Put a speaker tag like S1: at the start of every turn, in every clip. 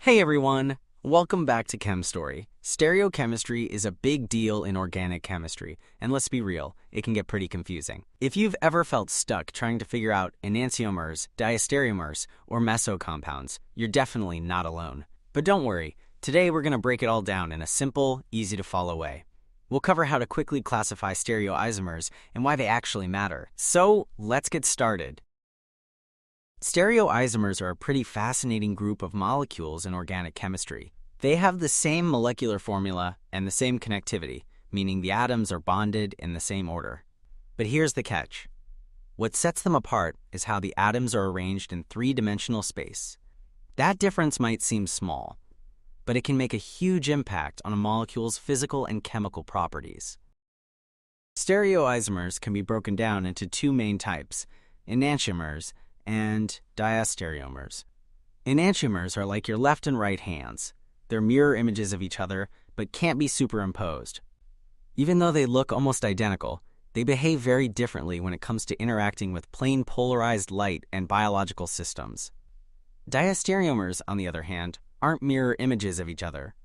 S1: Hey everyone! Welcome back to Chem Story. Stereochemistry is a big deal in organic chemistry, and let's be real, it can get pretty confusing. If you've ever felt stuck trying to figure out enantiomers, diastereomers, or meso compounds, you're definitely not alone. But don't worry, today we're going to break it all down in a simple, easy-to-follow way. We'll cover how to quickly classify stereoisomers and why they actually matter. So, let's get started. Stereoisomers are a pretty fascinating group of molecules in organic chemistry. They have the same molecular formula and the same connectivity, meaning the atoms are bonded in the same order. But here's the catch. What sets them apart is how the atoms are arranged in three-dimensional space. That difference might seem small, but it can make a huge impact on a molecule's physical and chemical properties. Stereoisomers can be broken down into two main types, enantiomers and diastereomers. Enantiomers are like your left and right hands. They're mirror images of each other, but can't be superimposed. Even though they look almost identical, they behave very differently when it comes to interacting with plain polarized light and biological systems. Diastereomers, on the other hand, aren't mirror images of each other.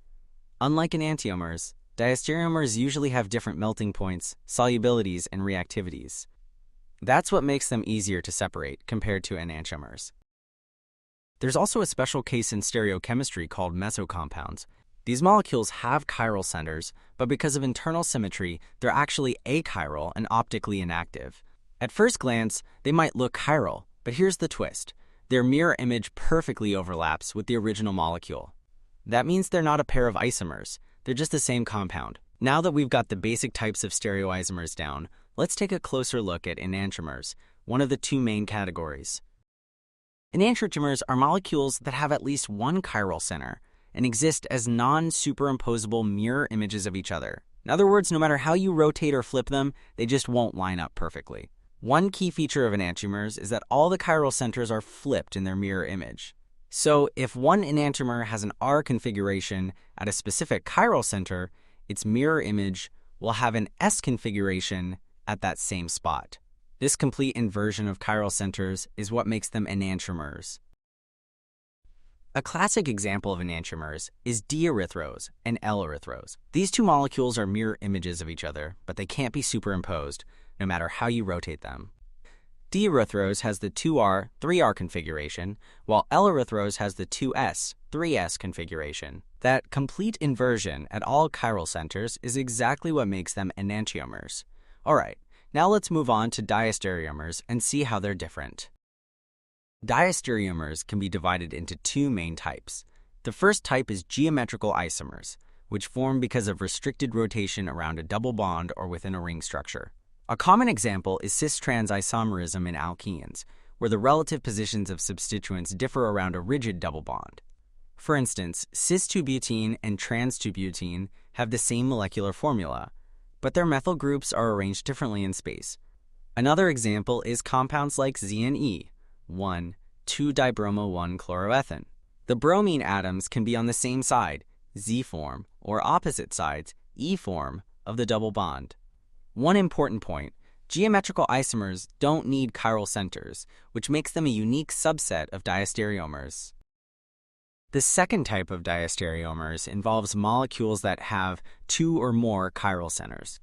S1: Unlike enantiomers, diastereomers usually have different melting points, solubilities, and reactivities. That's what makes them easier to separate compared to enantiomers. There's also a special case in stereochemistry called Meso Compounds. These molecules have chiral centers, but because of internal symmetry, they're actually achiral and optically inactive. At first glance, they might look chiral, but here's the twist. Their mirror image perfectly overlaps with the original molecule. That means they're not a pair of isomers, they're just the same compound. Now that we've got the basic types of stereoisomers down, let's take a closer look at enantiomers, one of the two main categories. Enantiomers are molecules that have at least one chiral center and exist as non-superimposable mirror images of each other. In other words, no matter how you rotate or flip them, they just won't line up perfectly. One key feature of enantiomers is that all the chiral centers are flipped in their mirror image. So if one enantiomer has an R configuration at a specific chiral center, its mirror image will have an S configuration at that same spot. This complete inversion of chiral centers is what makes them enantiomers. A classic example of enantiomers is diaerythros and L-erythros. These two molecules are mirror images of each other, but they can't be superimposed, no matter how you rotate them. Diaerythros has the 2R, 3R configuration, while L-erythros has the 2S, 3S configuration. That complete inversion at all chiral centers is exactly what makes them enantiomers. Alright, now let's move on to diastereomers and see how they're different. Diastereomers can be divided into two main types. The first type is geometrical isomers, which form because of restricted rotation around a double bond or within a ring structure. A common example is cis-trans isomerism in alkenes, where the relative positions of substituents differ around a rigid double bond. For instance, cis-2-butene and trans-2-butene have the same molecular formula, but their methyl groups are arranged differently in space. Another example is compounds like Z and E, 1,2-dibromo-1-chloroethane. The bromine atoms can be on the same side, Z form, or opposite sides, E form, of the double bond. One important point, geometrical isomers don't need chiral centers, which makes them a unique subset of diastereomers. The second type of diastereomers involves molecules that have two or more chiral centers.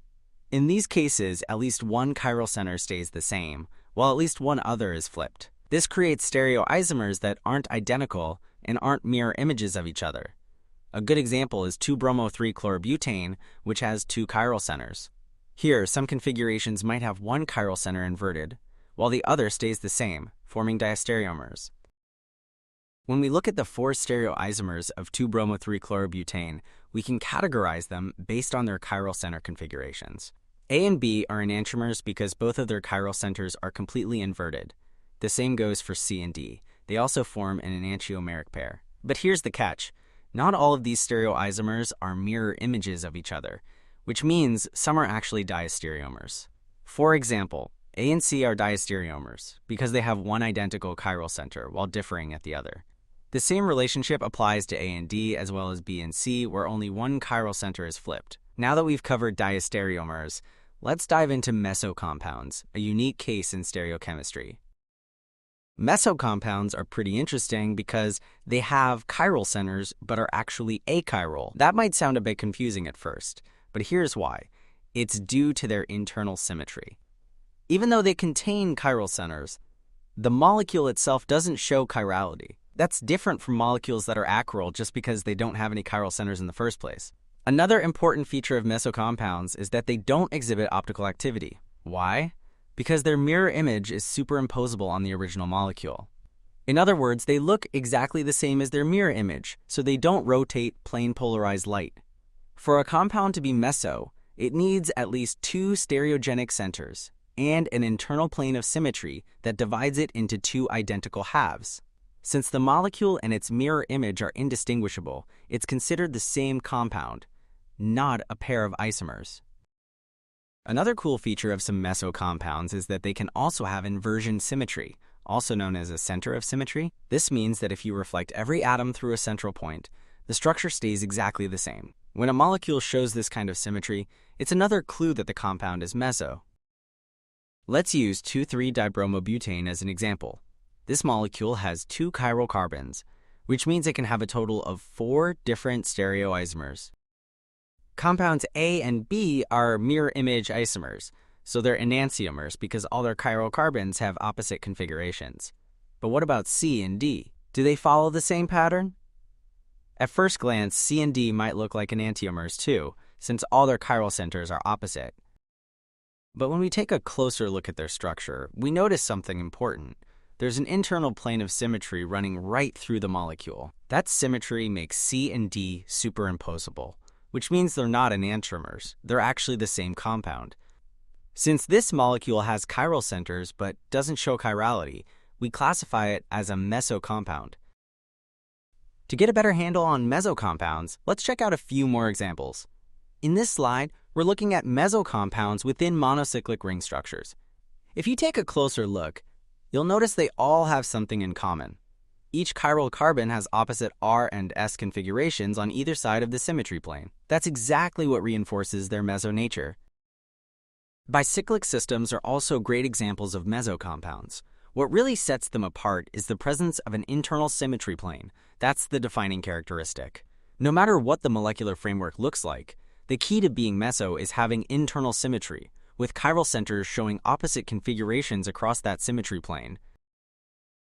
S1: In these cases, at least one chiral center stays the same, while at least one other is flipped. This creates stereoisomers that aren't identical and aren't mirror images of each other. A good example is 2-bromo-3-chlorobutane, which has two chiral centers. Here, some configurations might have one chiral center inverted, while the other stays the same, forming diastereomers. When we look at the four stereoisomers of 2-bromo-3-chlorobutane, we can categorize them based on their chiral center configurations. A and B are enantiomers because both of their chiral centers are completely inverted. The same goes for C and D. They also form an enantiomeric pair. But here's the catch. Not all of these stereoisomers are mirror images of each other, which means some are actually diastereomers. For example, A and C are diastereomers because they have one identical chiral center while differing at the other. The same relationship applies to A and D as well as B and C, where only one chiral center is flipped. Now that we've covered diastereomers, let's dive into meso compounds, a unique case in stereochemistry. Meso compounds are pretty interesting because they have chiral centers but are actually achiral. That might sound a bit confusing at first, but here's why. It's due to their internal symmetry. Even though they contain chiral centers, the molecule itself doesn't show chirality. That's different from molecules that are achiral just because they don't have any chiral centers in the first place. Another important feature of meso compounds is that they don't exhibit optical activity. Why? Because their mirror image is superimposable on the original molecule. In other words, they look exactly the same as their mirror image, so they don't rotate plane polarized light. For a compound to be meso, it needs at least two stereogenic centers and an internal plane of symmetry that divides it into two identical halves. Since the molecule and its mirror image are indistinguishable, it's considered the same compound, not a pair of isomers. Another cool feature of some meso compounds is that they can also have inversion symmetry, also known as a center of symmetry. This means that if you reflect every atom through a central point, the structure stays exactly the same. When a molecule shows this kind of symmetry, it's another clue that the compound is meso. Let's use 2,3-dibromobutane as an example. This molecule has 2 chiral carbons, which means it can have a total of 4 different stereoisomers. Compounds A and B are mirror image isomers, so they're enantiomers because all their chiral carbons have opposite configurations. But what about C and D? Do they follow the same pattern? At first glance, C and D might look like enantiomers too, since all their chiral centers are opposite. But when we take a closer look at their structure, we notice something important. There's an internal plane of symmetry running right through the molecule. That symmetry makes C and D superimposable, which means they're not enantiomers. They're actually the same compound. Since this molecule has chiral centers but doesn't show chirality, we classify it as a meso compound. To get a better handle on meso compounds, let's check out a few more examples. In this slide, we're looking at meso compounds within monocyclic ring structures. If you take a closer look, you'll notice they all have something in common. Each chiral carbon has opposite R and S configurations on either side of the symmetry plane. That's exactly what reinforces their meso nature. Bicyclic systems are also great examples of meso compounds. What really sets them apart is the presence of an internal symmetry plane. That's the defining characteristic. No matter what the molecular framework looks like, the key to being meso is having internal symmetry, with chiral centers showing opposite configurations across that symmetry plane.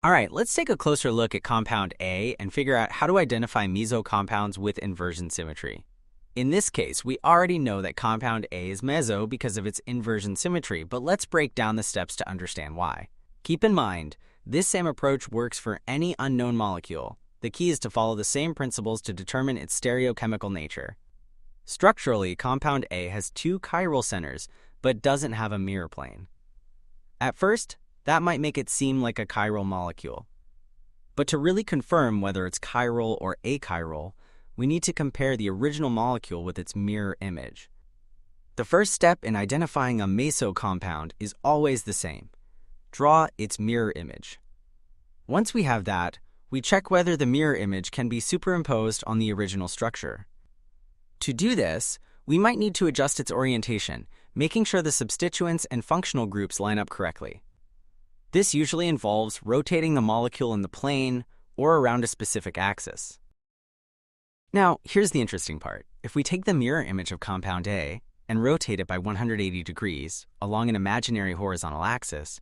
S1: All right, let's take a closer look at compound A and figure out how to identify meso compounds with inversion symmetry. In this case, we already know that compound A is meso because of its inversion symmetry, but let's break down the steps to understand why. Keep in mind, this same approach works for any unknown molecule. The key is to follow the same principles to determine its stereochemical nature. Structurally, compound A has 2 chiral centers, but doesn't have a mirror plane. At first, that might make it seem like a chiral molecule. But to really confirm whether it's chiral or achiral, we need to compare the original molecule with its mirror image. The first step in identifying a meso compound is always the same. Draw its mirror image. Once we have that, we check whether the mirror image can be superimposed on the original structure. To do this, we might need to adjust its orientation, making sure the substituents and functional groups line up correctly. This usually involves rotating the molecule in the plane or around a specific axis. Now, here's the interesting part. If we take the mirror image of compound A and rotate it by 180 degrees along an imaginary horizontal axis,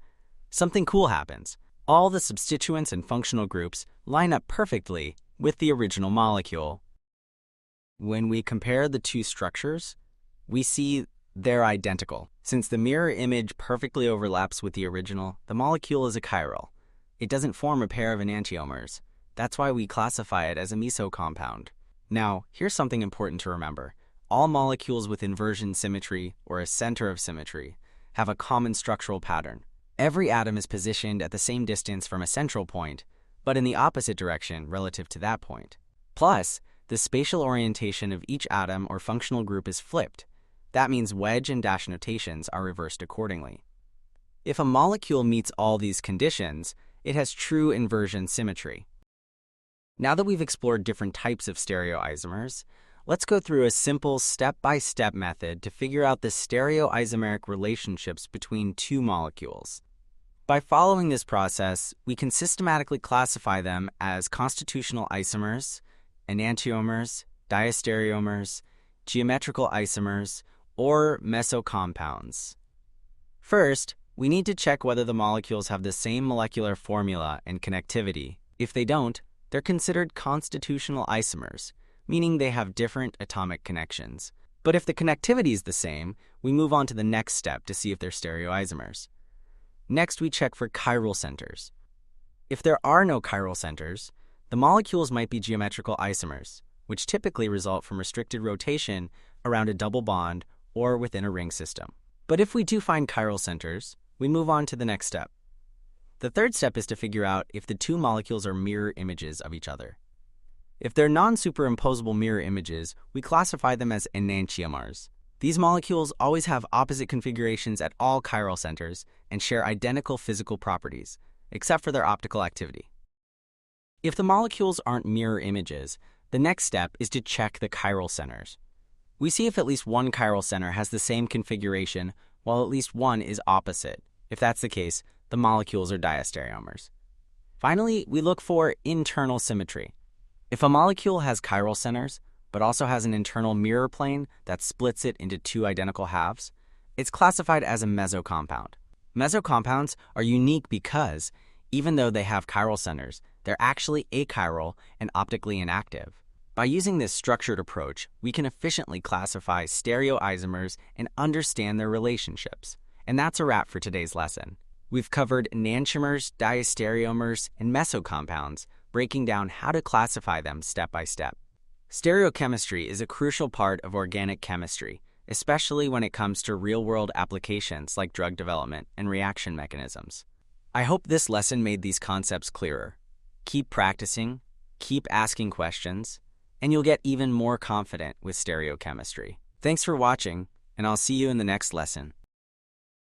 S1: something cool happens. All the substituents and functional groups line up perfectly with the original molecule. When we compare the two structures, we see they're identical. Since the mirror image perfectly overlaps with the original, the molecule is a chiral. It doesn't form a pair of enantiomers. That's why we classify it as a meso compound. Now, here's something important to remember. All molecules with inversion symmetry, or a center of symmetry, have a common structural pattern. Every atom is positioned at the same distance from a central point, but in the opposite direction relative to that point. Plus, the spatial orientation of each atom or functional group is flipped. That means wedge and dash notations are reversed accordingly. If a molecule meets all these conditions, it has true inversion symmetry. Now that we've explored different types of stereoisomers, let's go through a simple step-by-step method to figure out the stereoisomeric relationships between two molecules. By following this process, we can systematically classify them as constitutional isomers, enantiomers, diastereomers, geometrical isomers, or Meso Compounds. First, we need to check whether the molecules have the same molecular formula and connectivity. If they don't, they're considered constitutional isomers, meaning they have different atomic connections. But if the connectivity is the same, we move on to the next step to see if they're stereoisomers. Next, we check for chiral centers. If there are no chiral centers, the molecules might be geometrical isomers, which typically result from restricted rotation around a double bond or within a ring system. But if we do find chiral centers, we move on to the next step. The third step is to figure out if the two molecules are mirror images of each other. If they're non-superimposable mirror images, we classify them as enantiomers. These molecules always have opposite configurations at all chiral centers and share identical physical properties, except for their optical activity. If the molecules aren't mirror images, the next step is to check the chiral centers. We see if at least one chiral center has the same configuration, while at least one is opposite. If that's the case, the molecules are diastereomers. Finally, we look for internal symmetry. If a molecule has chiral centers, but also has an internal mirror plane that splits it into two identical halves, it's classified as a meso compound. Meso compounds are unique because, even though they have chiral centers, they're actually achiral and optically inactive. By using this structured approach, we can efficiently classify stereoisomers and understand their relationships. And that's a wrap for today's lesson. We've covered enantiomers, diastereomers, and meso compounds, breaking down how to classify them step by step. Stereochemistry is a crucial part of organic chemistry, especially when it comes to real-world applications like drug development and reaction mechanisms. I hope this lesson made these concepts clearer. Keep practicing, keep asking questions, and you'll get even more confident with stereochemistry. Thanks for watching, and I'll see you in the next lesson.